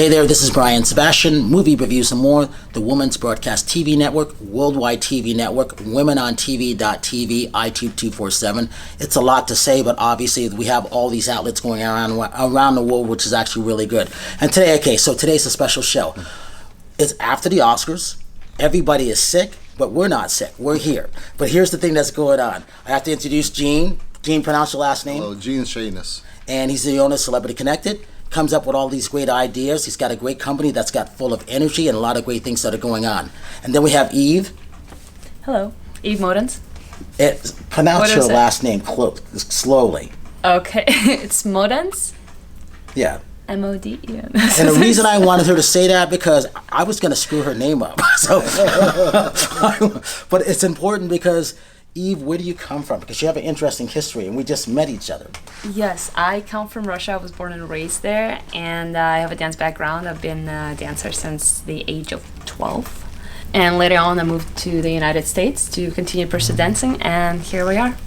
Hey there, this is Brian Sebastian, Movie Reviews and More, the Women's Broadcast TV Network, Worldwide TV Network, WomenOnTV.tv, iTube 247. It's a lot to say, but obviously we have all these outlets going around the world, which is actually really good. And today's a special show. It's after the Oscars. Everybody is sick, but we're not sick. We're here. But here's the thing that's going on. I have to introduce Gene. Gene, pronounce your last name. Hello, Gene Shanis. And he's the owner of Celebrity Connected. Comes up with all these great ideas. He's got a great company that's got full of energy and a lot of great things that are going on. And then we have Eve. Hello, Eve Modens. Pronounce your last name slowly. Okay, it's Modens. Yeah. M-O-D-E-N. And the reason I wanted her to say that because I was going to screw her name up. But it's important because Eve, where do you come from? Because you have an interesting history, and we just met each other. Yes, I come from Russia. I was born and raised there, and I have a dance background. I've been a dancer since the age of 12. And later on, I moved to the United States to continue to pursue dancing, and here we are.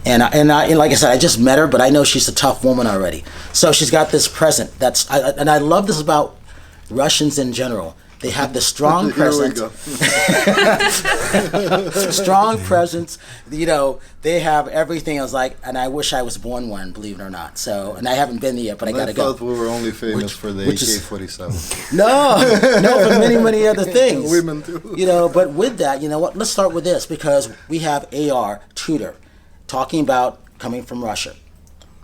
And like I said, I just met her, but I know she's a tough woman already. So she's got this present. And I love this about Russians in general. They have the strong presence. Strong presence. You know, they have everything. I was like, and I wish I was born one, believe it or not. So, and I haven't been there yet, but I gotta go. I thought we were only famous for the AK-47. No, for many other things. Women too. You know, but with that, you know what? Let's start with this because we have AR Tudor talking about coming from Russia.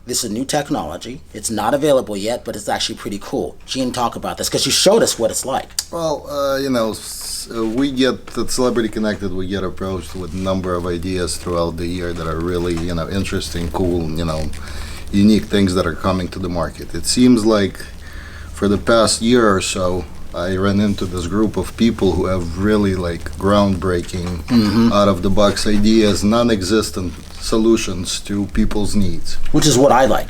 This is a new technology. It's not available yet, but it's actually pretty cool. Gene, talk about this, because you showed us what it's like. Well, we get at Celebrity Connected, we get approached with a number of ideas throughout the year that are really, interesting, cool, unique things that are coming to the market. It seems like for the past year or so, I ran into this group of people who have really groundbreaking, out-of-the-box ideas, non-existent solutions to people's needs. Which is what I like.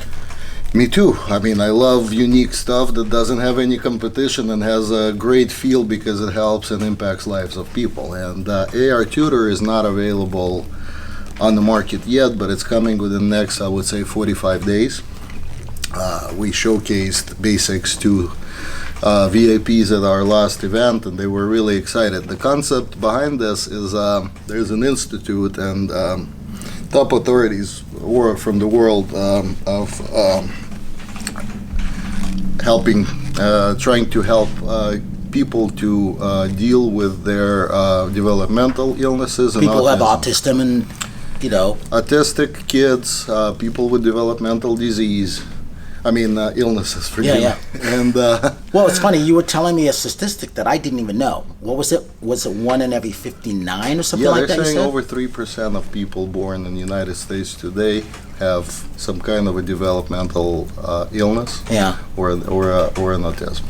Me too. I mean, I love unique stuff that doesn't have any competition and has a great feel because it helps and impacts lives of people. And AR Tutor is not available on the market yet, but it's coming within the next, I would say, 45 days. We showcased basics to VIPs at our last event, and they were really excited. The concept behind this is there's an institute and top authorities from the world of trying to help people to deal with their developmental illnesses. People who have autism and, autistic kids, people with developmental disease. Illnesses, forgive me. And well, it's funny, you were telling me a statistic that I didn't even know. What was it? Was it 1 in every 59 or something like that? Yeah, they're saying over 3% of people born in the United States today have some kind of a developmental illness, or an autism.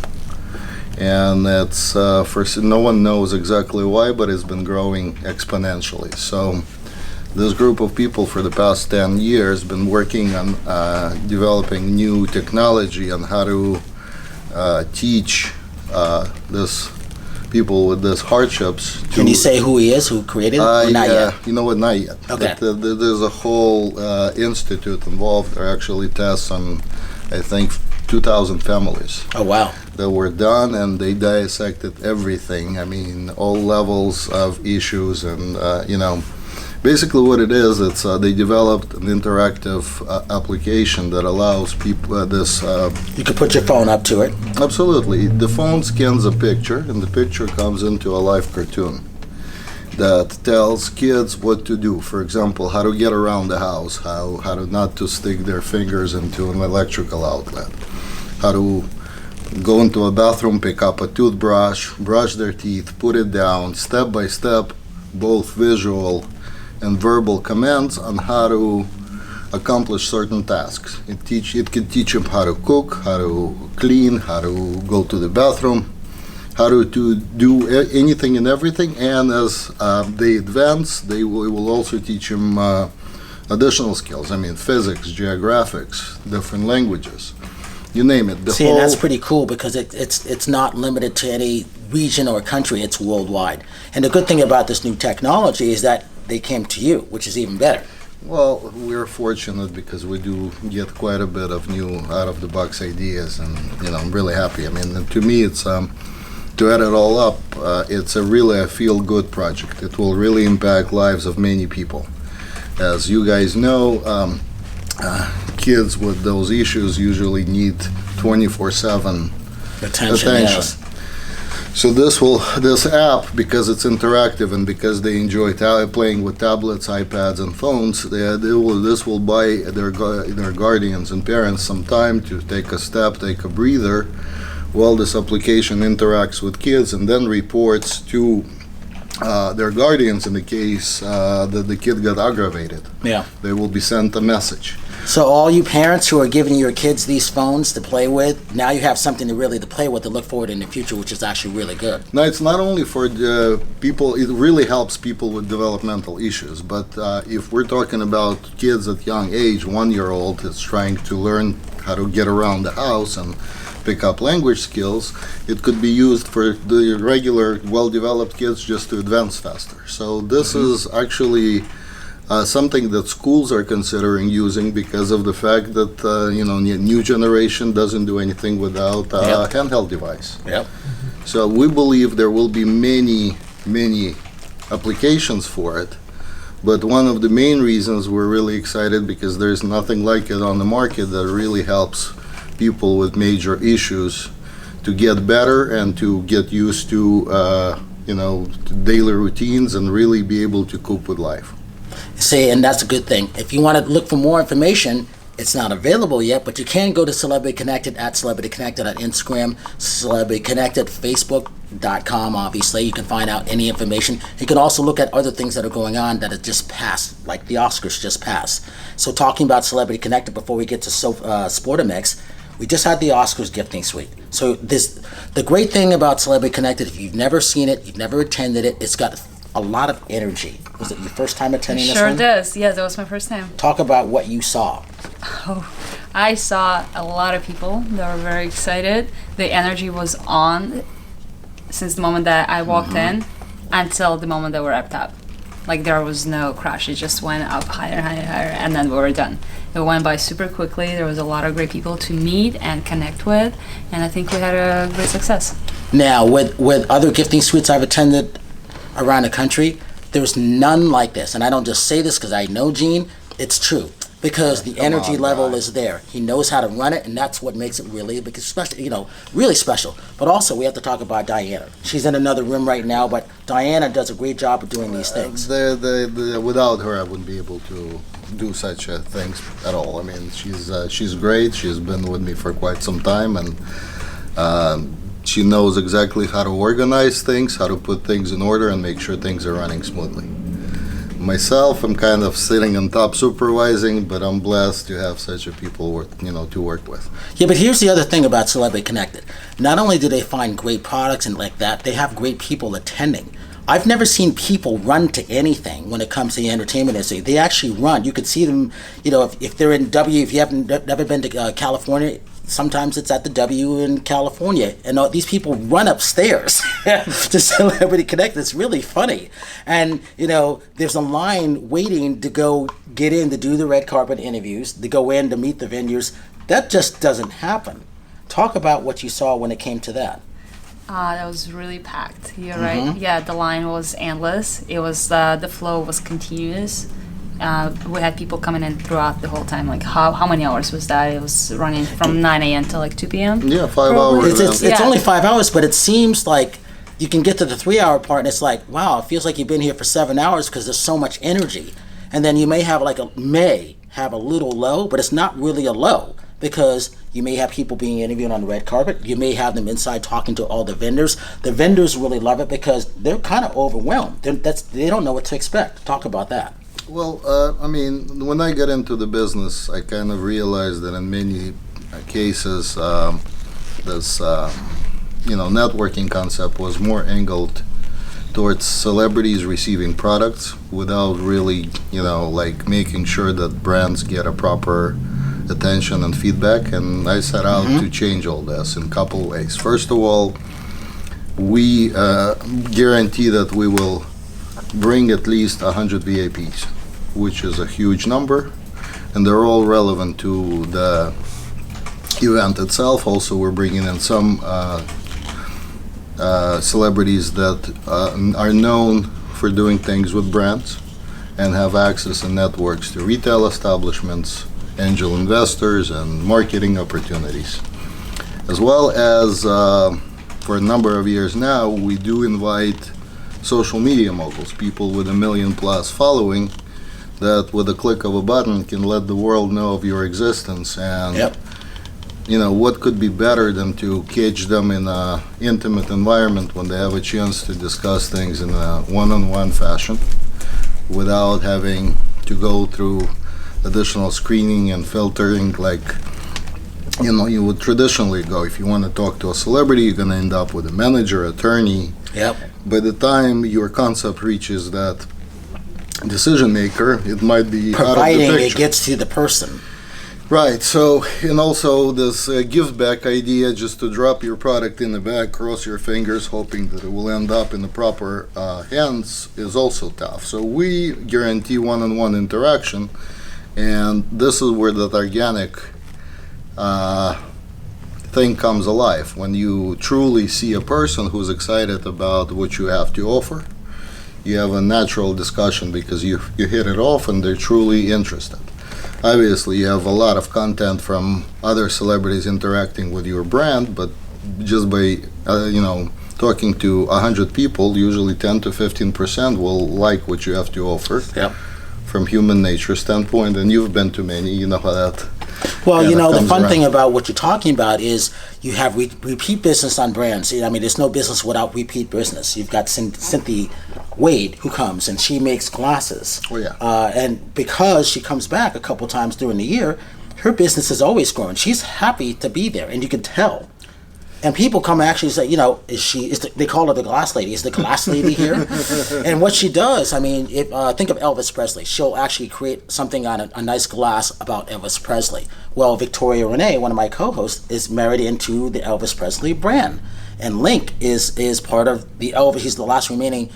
And it's no one knows exactly why, but it's been growing exponentially. So this group of people for the past 10 years been working on developing new technology on how to teach this people with these hardships. Can you say who he is, who created it? Not yet? You know what, not yet. Okay. But, there's a whole institute involved. There are actually tests on, I think, 2,000 families. Oh, wow. That were done, and they dissected everything. All levels of issues and, basically what it is, it's they developed an interactive application that allows people you can put your phone up to it. Absolutely. The phone scans a picture, and the picture comes into a live cartoon that tells kids what to do. For example, how to get around the house, how to not to stick their fingers into an electrical outlet, how to go into a bathroom, pick up a toothbrush, brush their teeth, put it down, step by step, both visual and verbal commands on how to accomplish certain tasks. It can teach them how to cook, how to clean, how to go to the bathroom, how to do anything and everything. And as they advance, we will also teach them additional skills. Physics, geographics, different languages, you name it. And that's pretty cool because it's not limited to any region or country. It's worldwide. And the good thing about this new technology is that they came to you, which is even better. Well, we're fortunate because we do get quite a bit of new out-of-the-box ideas, and I'm really happy. I mean, to me, it's to add it all up, it's really a feel-good project. It will really impact lives of many people. As you guys know, kids with those issues usually need 24/7 Attention. Yes. So this app, because it's interactive and because they enjoy playing with tablets, iPads, and phones, this will buy their guardians and parents some time to take a step, take a breather, while this application interacts with kids and then reports to their guardians in the case that the kid got aggravated. Yeah. They will be sent a message. So all you parents who are giving your kids these phones to play with, now you have something to play with to look forward in the future, which is actually really good. Now, it's not only for people, it really helps people with developmental issues, but if we're talking about kids at young age, 1-year-old is trying to learn how to get around the house and pick up language skills, it could be used for the regular, well-developed kids just to advance faster. So this is actually something that schools are considering using because of the fact that new generation doesn't do anything without a handheld device. Yep. So we believe there will be many applications for it, but one of the main reasons we're really excited because there's nothing like it on the market that really helps people with major issues to get better and to get used to daily routines and really be able to cope with life. See, and that's a good thing. If you want to look for more information, it's not available yet, but you can go to Celebrity Connected at Celebrity Connected on Instagram, Celebrity Connected, Facebook.com, obviously. You can find out any information. You can also look at other things that are going on that have just passed, like the Oscars just passed. So talking about Celebrity Connected before we get to Sportamix, we just had the Oscars gifting suite. So the great thing about Celebrity Connected, if you've never seen it, you've never attended it, it's got a lot of energy. Was it your first time attending this one? Sure does. Yeah, that was my first time. Talk about what you saw. Oh, I saw a lot of people that were very excited. The energy was on since the moment that I walked in until the moment that we wrapped up. Like there was no crash. It just went up higher, and then we were done. It went by super quickly. There was a lot of great people to meet and connect with, and I think we had a great success. Now, with other gifting suites I've attended around the country, there's none like this. And I don't just say this because I know Gene. It's true. Because the energy level is there. He knows how to run it, and that's what makes it really, really special. But also, we have to talk about Diana. She's in another room right now, but Diana does a great job of doing these things. Without her, I wouldn't be able to do such things at all. I mean, she's great. She's been with me for quite some time, and she knows exactly how to organize things, how to put things in order, and make sure things are running smoothly. Myself, I'm kind of sitting on top supervising, but I'm blessed to have such a people to work with. Yeah, but here's the other thing about Celebrity Connected. Not only do they find great products and like that, they have great people attending. I've never seen people run to anything when it comes to the entertainment industry. They actually run. You could see them, if they're in if you haven't never been to California, sometimes it's at the W in California, and these people run upstairs to Celebrity Connect. It's really funny, and there's a line waiting to go get in to do the red carpet interviews, to go in to meet the vendors. That just doesn't happen. Talk about what you saw when it came to that. That was really packed. You're right. Yeah, the line was endless. It was the flow was continuous. We had people coming in throughout the whole time. Like how many hours was that? It was running from 9 a.m. to like 2 p.m. Yeah, 5 hours. It's only 5 hours, but it seems like you can get to the 3 hour part and it's like, wow, it feels like you've been here for 7 hours because there's so much energy. And then you may have a little low, but it's not really a low because you may have people being interviewed on the red carpet. You may have them inside talking to all the vendors. The vendors really love it because they're kind of overwhelmed. They don't know what to expect. Talk about that. Well, when I got into the business, I kind of realized that in many cases, this networking concept was more angled towards celebrities receiving products without really, making sure that brands get a proper attention and feedback. And I set out to change all this in a couple of ways. First of all, we guarantee that we will bring at least 100 VIPs. which is a huge number, and they're all relevant to the event itself. Also, we're bringing in some celebrities that are known for doing things with brands and have access and networks to retail establishments, angel investors, and marketing opportunities. As well as, for a number of years now, we do invite social media moguls, people with 1 million+ following, that with a click of a button can let the world know of your existence. And Yep. you know, what could be better than to cage them in an intimate environment when they have a chance to discuss things in a one-on-one fashion without having to go through additional screening and filtering like, you know, you would traditionally go. If you want to talk to a celebrity, you're going to end up with a manager, attorney. Yep. By the time your concept reaches that decision maker, it might be out of the Providing it picture. gets to the person. Right, so, and also this give back idea, just to drop your product in the bag, cross your fingers, hoping that it will end up in the proper hands, is also tough. So we guarantee one-on-one interaction, and this is where that organic thing comes alive. When you truly see a person who's excited about what you have to offer, you have a natural discussion because you hit it off and they're truly interested. Obviously, you have a lot of content from other celebrities interacting with your brand, but just by talking to 100 people, usually 10 to 15% will like what you have to offer. Yep. From human nature standpoint, and you've been to many, you know how that. Well, Yeah, you know, that the comes fun around. thing about what you're talking about is you have repeat business on brands. I mean, there's no business without repeat business. You've got Cynthia Wade who comes and she makes glasses. Oh, yeah. And because she comes back a couple times during the year, her business is always growing. She's happy to be there, and you can tell. And people come actually say, you know, they call her the glass lady. Is the glass lady here? And what she does, I mean, think of Elvis Presley. She'll actually create something on a nice glass about Elvis Presley. Well, Victoria Renee, one of my co-hosts, is married into the Elvis Presley brand. And Link is part of the Elvis. He's the last remaining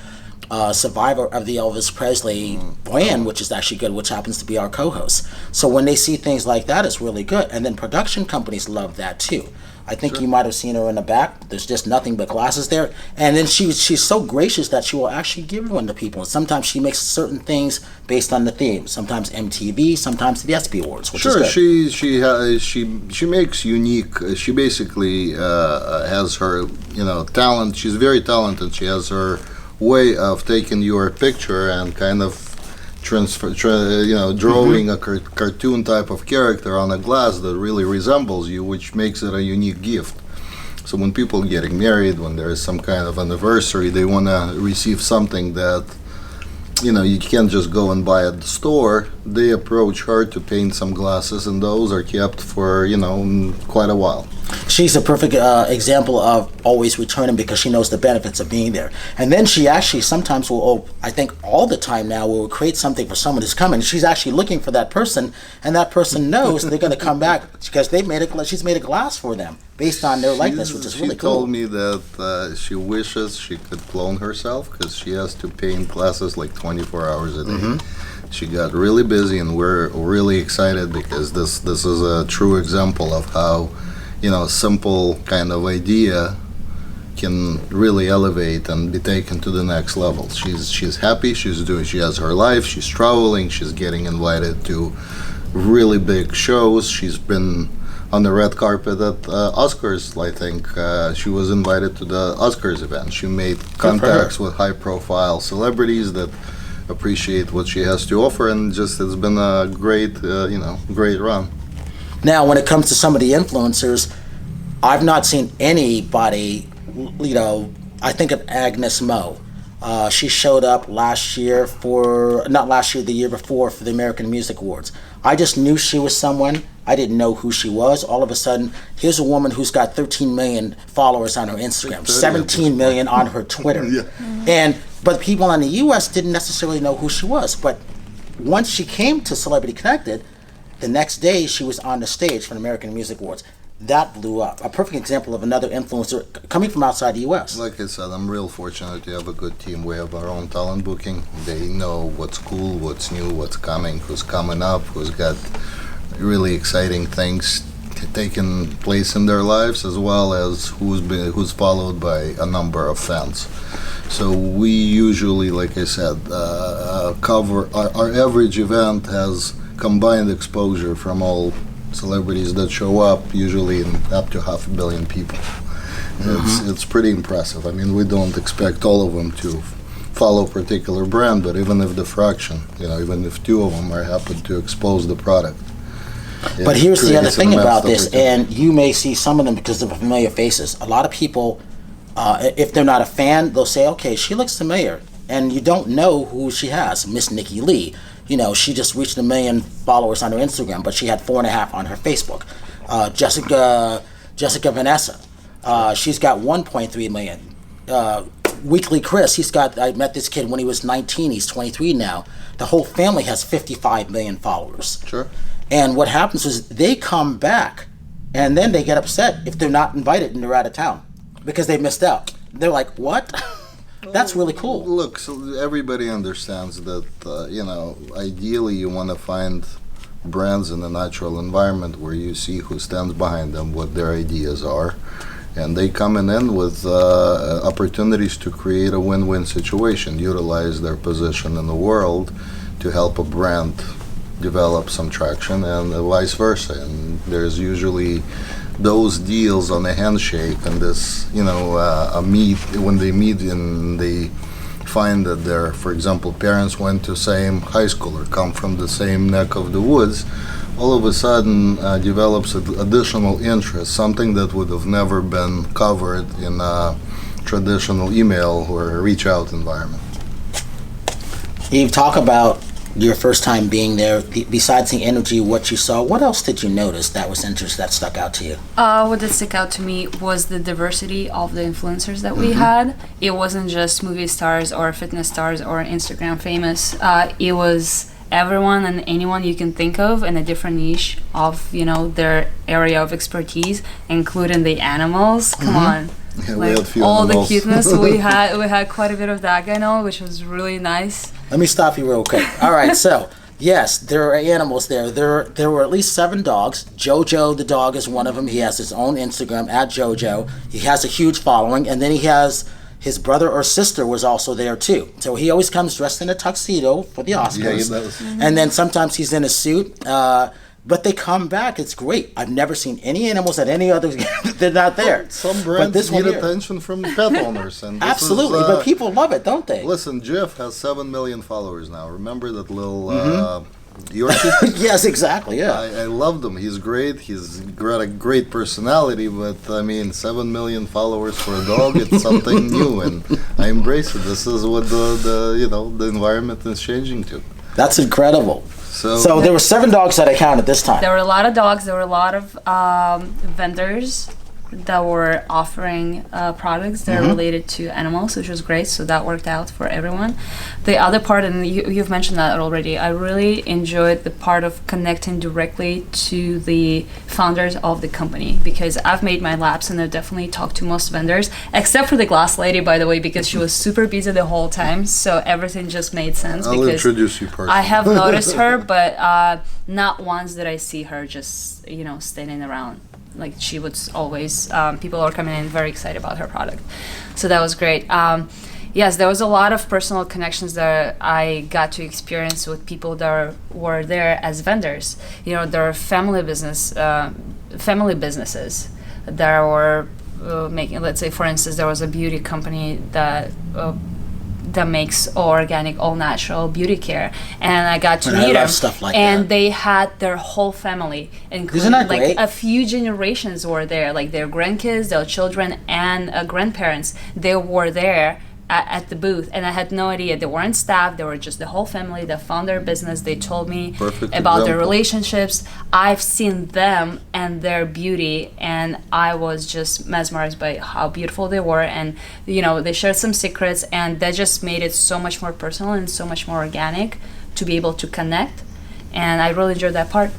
survivor of the Elvis Presley brand, which is actually good, which happens to be our co-host. So when they see things like that, it's really good. And then production companies love that too. I think you might have seen her in the back. There's just nothing but glasses there. And then she's so gracious that she will actually give one to people. And sometimes she makes certain things based on the theme. Sometimes MTV, sometimes the ESPY Awards, which Sure, is good. she makes unique. She basically has her talent. She's very talented. She has her way of taking your picture and kind of drawing a cartoon type of character on a glass that really resembles you, which makes it a unique gift. So when people are getting married, when there is some kind of anniversary, they want to receive something that you can't just go and buy at the store. They approach her to paint some glasses, and those are kept for quite a while. She's a perfect example of always returning because she knows the benefits of being there. And then she actually sometimes will, I think all the time now, will create something for someone who's coming. She's actually looking for that person, and that person knows they're going to come back because she's made a glass for them based on their likeness, which is really cool. She told me that she wishes she could clone herself because she has to paint glasses like 24 hours a day. She got really busy, and we're really excited because this is a true example of how simple kind of idea can really elevate and be taken to the next level. She's happy. She has her life. She's traveling. She's getting invited to really big shows. She's been on the red carpet at Oscars. I think she was invited to the Oscars event. She made contacts with high-profile celebrities that appreciate what she has to offer, and just it's been a great run. Now, when it comes to some of the influencers, I've not seen anybody, I think of Agnes Moe. She showed up the year before for the American Music Awards. I just knew she was someone. I didn't know who she was. All of a sudden, here's a woman who's got 13 million followers on her Instagram, 17 million on her Twitter. But people in the U.S. didn't necessarily know who she was. But once she came to Celebrity Connected, the next day she was on the stage for the American Music Awards. that blew up. A perfect example of another influencer coming from outside the U.S. Like I said, I'm real fortunate to have a good team. We have our own talent booking. They know what's cool, what's new, what's coming, who's coming up, who's got really exciting things taking place in their lives, as well as who's followed by a number of fans. So we usually, like I said, cover our average event has combined exposure from all celebrities that show up, usually in up to 500 million people. It's pretty impressive. I mean, we don't expect all of them to follow a particular brand, but even if the fraction, even if 2 of them are happen to expose the product. But here's the other thing about this, and you may see some of them because of familiar faces. A lot of people, if they're not a fan, they'll say, okay, she looks familiar, and you don't know who she has. Miss Nikki Lee, she just reached 1 million followers on her Instagram, but she had 4.5 on her Facebook. Jessica Vanessa, she's got 1.3 million. Weekly Chris, I met this kid when he was 19, he's 23 now. The whole family has 55 million followers. Sure. And what happens is they come back, and then they get upset if they're not invited and they're out of town because they missed out. They're like, what? That's really cool. Look, so everybody understands that, ideally you want to find brands in a natural environment where you see who stands behind them, what their ideas are, and they coming in with opportunities to create a win-win situation, utilize their position in the world to help a brand develop some traction, and vice versa. And there's usually those deals on a handshake and this, a meet, when they meet and they find that their, for example, parents went to same high school or come from the same neck of the woods, all of a sudden develops additional interest, something that would have never been covered in a traditional email or reach out environment. You talk about your first time being there. Besides the energy, what you saw, what else did you notice that was interesting, that stuck out to you? What did stick out to me was the diversity of the influencers that we had. It wasn't just movie stars or fitness stars or Instagram famous. It was everyone and anyone you can think of in a different niche of their area of expertise, including the animals. Come on. Yeah, we had few all animals. The cuteness we had quite a bit of that going on, which was really nice. Let me stop you real quick. All right, so yes, there are animals there. There were at least 7 dogs. Jojo the dog is one of them. He has his own Instagram at Jojo. He has a huge following, and then he has his brother or sister was also there too. So he always comes dressed in a tuxedo for the Oscars, and then sometimes he's in a suit. But they come back. It's great. I've never seen any animals at any other. They're not there. Well, some brands need attention from pet owners, and this absolutely. But people love it, don't they? Listen, Jeff has 7 million followers now. Remember that little Yorkie? Yes, exactly. Yeah, I love him. He's great. He's got a great personality. But I mean, 7 million followers for a dog. It's something new, and I embrace it. This is what the environment is changing to. That's incredible. So there were 7 dogs that I counted this time. There were a lot of dogs. There were a lot of vendors that were offering products that are related to animals, which was great. So that worked out for everyone. The other part, and you've mentioned that already, I really enjoyed the part of connecting directly to the founders of the company, because I've made my laps and I've definitely talked to most vendors, except for the glass lady, by the way, because she was super busy the whole time. So everything just made sense. I'll introduce you personally. I have noticed her, but not once did I see her just, standing around. Like, she was always, people are coming in very excited about her product. So that was great. Yes, there was a lot of personal connections that I got to experience with people that were there as vendors. There are family businesses that were making, let's say, for instance, there was a beauty company that makes all organic, all natural beauty care, and I got to meet them. Stuff like and that. They had their whole family, including Isn't that great? a few generations were there, like their grandkids, their children, and grandparents. They were there at the booth, and I had no idea. They weren't staff. They were just the whole family that found their business. They told me about their relationships. I've seen them and their beauty, and I was just mesmerized by how beautiful they were. And they shared some secrets, and that just made it so much more personal and so much more organic to be able to connect. And I really enjoyed that part.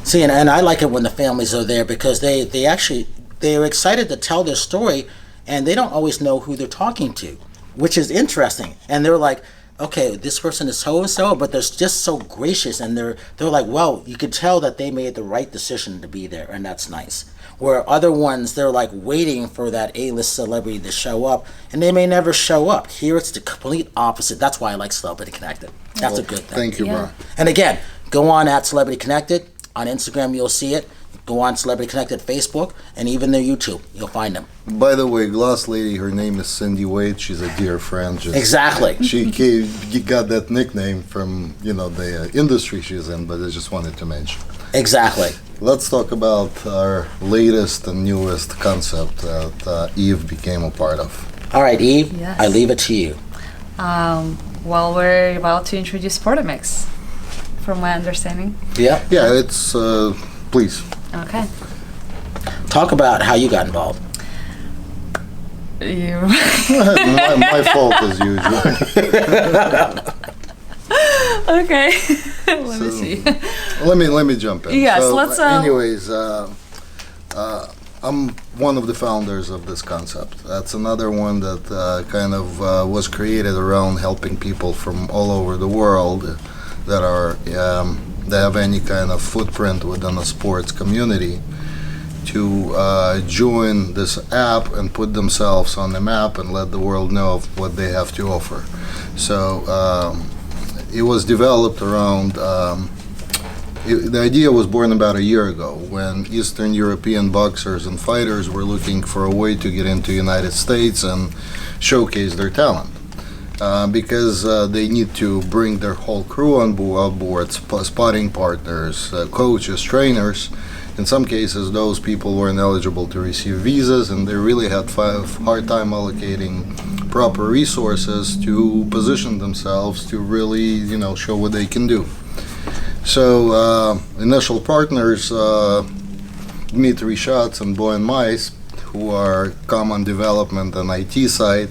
See, and I like it when the families are there because they're excited to tell their story, and they don't always know who they're talking to, which is interesting. And they're like, okay, this person is so and so, but they're just so gracious, and they're like, well, you could tell that they made the right decision to be there, and that's nice. Where other ones, they're like waiting for that A-list celebrity to show up, and they may never show up. Here it's the complete opposite. That's why I like Celebrity Connected. That's a good thing. Thank you, Brian. And again, go on at Celebrity Connected. On Instagram, you'll see it. Go on Celebrity Connected Facebook, and even their YouTube. You'll find them. By the way, Glass Lady, her name is Cindy Wade. She's a dear friend. Exactly. She got that nickname from, the industry she's in, but I just wanted to mention. Exactly. Let's talk about our latest and newest concept that Eve became a part of. All right, Eve, Yes. I leave it to you. Well, we're about to introduce Sportamix, from my understanding. Yeah. Yeah, it's, please. Okay. Talk about how you got involved. You. my fault as usual. Okay. Let me see. Let me jump in. Yes, So, let's, anyways, I'm one of the founders of this concept. That's another one that was created around helping people from all over the world that have any kind of footprint within a sports community to join this app and put themselves on the map and let the world know of what they have to offer. So it was developed around, the idea was born about a year ago when Eastern European boxers and fighters were looking for a way to get into the United States and showcase their talent. Because they need to bring their whole crew on board, spotting partners, coaches, trainers. In some cases, those people weren't eligible to receive visas, and they really had hard time allocating proper resources to position themselves to really, show what they can do. So, initial partners, Dmitry Schatz and Boyan Mais, who are common development and IT side,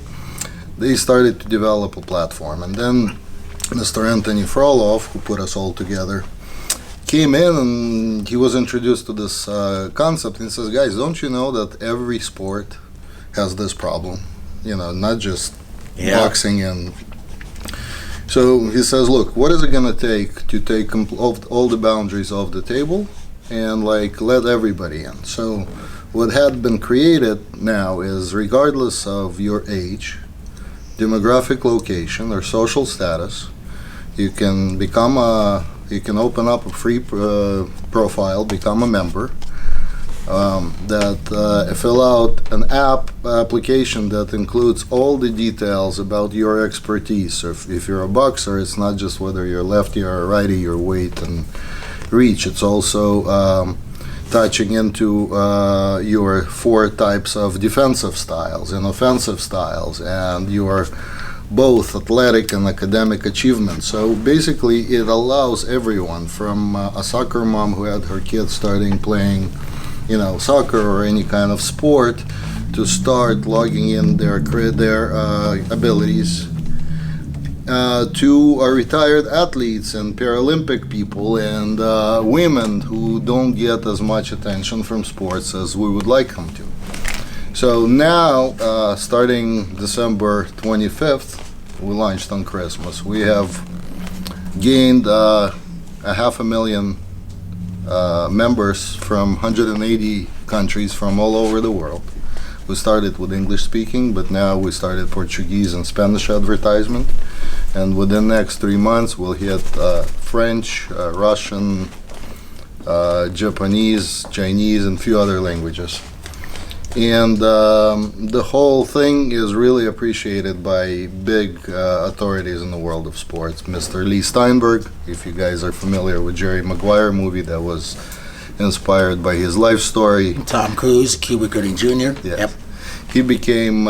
they started to develop a platform. And then Mr. Anthony Frolov, who put us all together, came in and he was introduced to this concept and says, guys, don't you know that every sport has this problem? Not just boxing. And so he says, look, what is it going to take all the boundaries off the table and let everybody in? So what had been created now is, regardless of your age, demographic location, or social status, you can open up a free profile, become a member, fill out an application that includes all the details about your expertise. So if you're a boxer, it's not just whether you're lefty or righty, your weight and reach. It's also touching into your 4 types of defensive styles and offensive styles, and your both athletic and academic achievements. So basically it allows everyone, from a soccer mom who had her kids starting playing soccer or any kind of sport, to start logging in their abilities, to retired athletes and Paralympic people and women who don't get as much attention from sports as we would like them to. So now, starting December 25th, we launched on Christmas. We have gained 500,000 members from 180 countries from all over the world. We started with English speaking, but now we started Portuguese and Spanish advertisement. And within the next 3 months, we'll hit French, Russian, Japanese, Chinese, and a few other languages. And the whole thing is really appreciated by big authorities in the world of sports. Mr. Lee Steinberg, if you guys are familiar with Jerry Maguire movie that was inspired by his life story. Tom Cruise, Cuba Gooding Jr. Yes. Yep. He became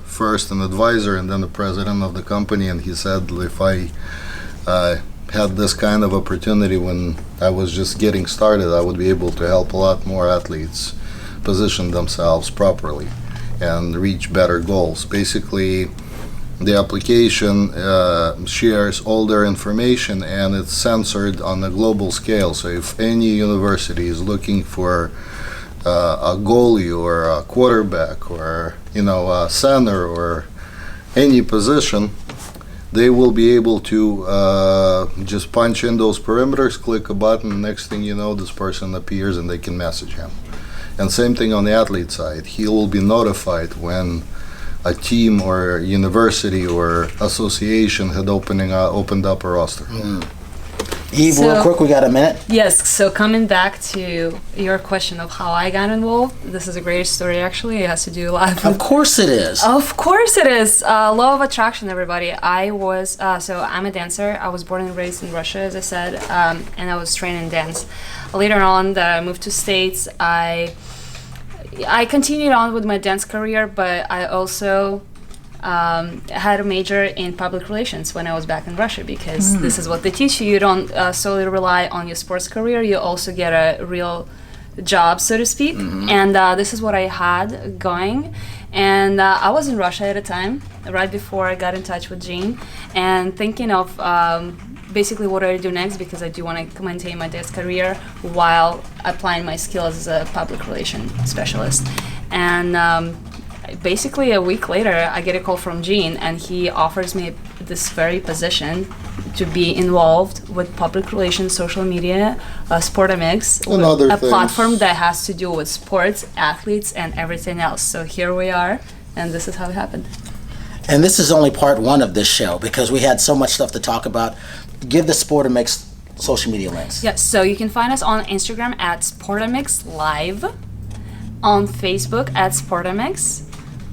first an advisor and then the president of the company, and he said, if I had this kind of opportunity when I was just getting started, I would be able to help a lot more athletes position themselves properly and reach better goals. Basically, The application shares all their information, and it's censored on a global scale. So if any university is looking for a goalie or a quarterback or a center or any position, they will be able to just punch in those perimeters, click a button, next thing you know, this person appears and they can message him. And same thing on the athlete side. He will be notified when a team or university or association had opened up a roster. Eve, real quick, we got a minute. Yes, so coming back to your question of how I got involved, this is a great story actually. It has to do a lot with... Of course it is. Of course it is. Law of attraction, everybody. I was, so I'm a dancer. I was born and raised in Russia, as I said, and I was trained in dance. Later on, I moved to States. I continued on with my dance career, but I also had a major in public relations when I was back in Russia, because this is what they teach you. You don't solely rely on your sports career. You also get a real job, so to speak. And this is what I had going. And I was in Russia at a time, right before I got in touch with Jean, and thinking of basically what do I do next, because I do want to maintain my dance career while applying my skills as a public relation specialist. And basically a week later, I get a call from Gene, and he offers me this very position to be involved with public relations, social media, Sportamix, a platform that has to do with sports, athletes, and everything else. So here we are, and this is how it happened. And this is only part one of this show, because we had so much stuff to talk about. Give the Sportamix social media links. Yes, so you can find us on Instagram at Sportamix Live, on Facebook at Sportamix.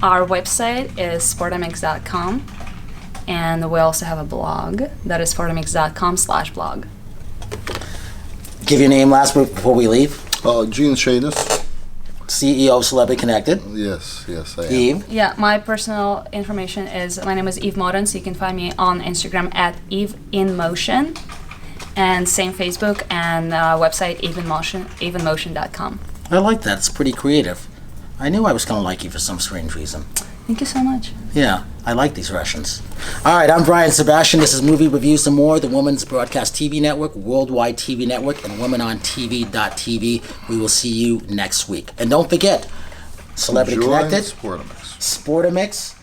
Our website is sportamix.com, and we also have a blog that is sportamix.com/blog. Give your name last before we leave. Gene Shadis. CEO of Celebrity Connected. Yes, I am. Eve. Yeah, my personal information is, my name is Eve Modern, so you can find me on Instagram at Eve in Motion, and same Facebook and website evenmotion.com. I like that. It's pretty creative. I knew I was going to like you for some strange reason. Thank you so much. Yeah, I like these Russians. All right, I'm Brian Sebastian. This is Movie Reviews and More, the Women's Broadcast TV Network, Worldwide TV Network, and WomenOnTV.tv. We will see you next week. And don't forget, Celebrity Connected, Sportamix.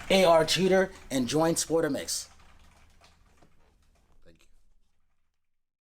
Sportamix, AR Tutor, and join Sportamix.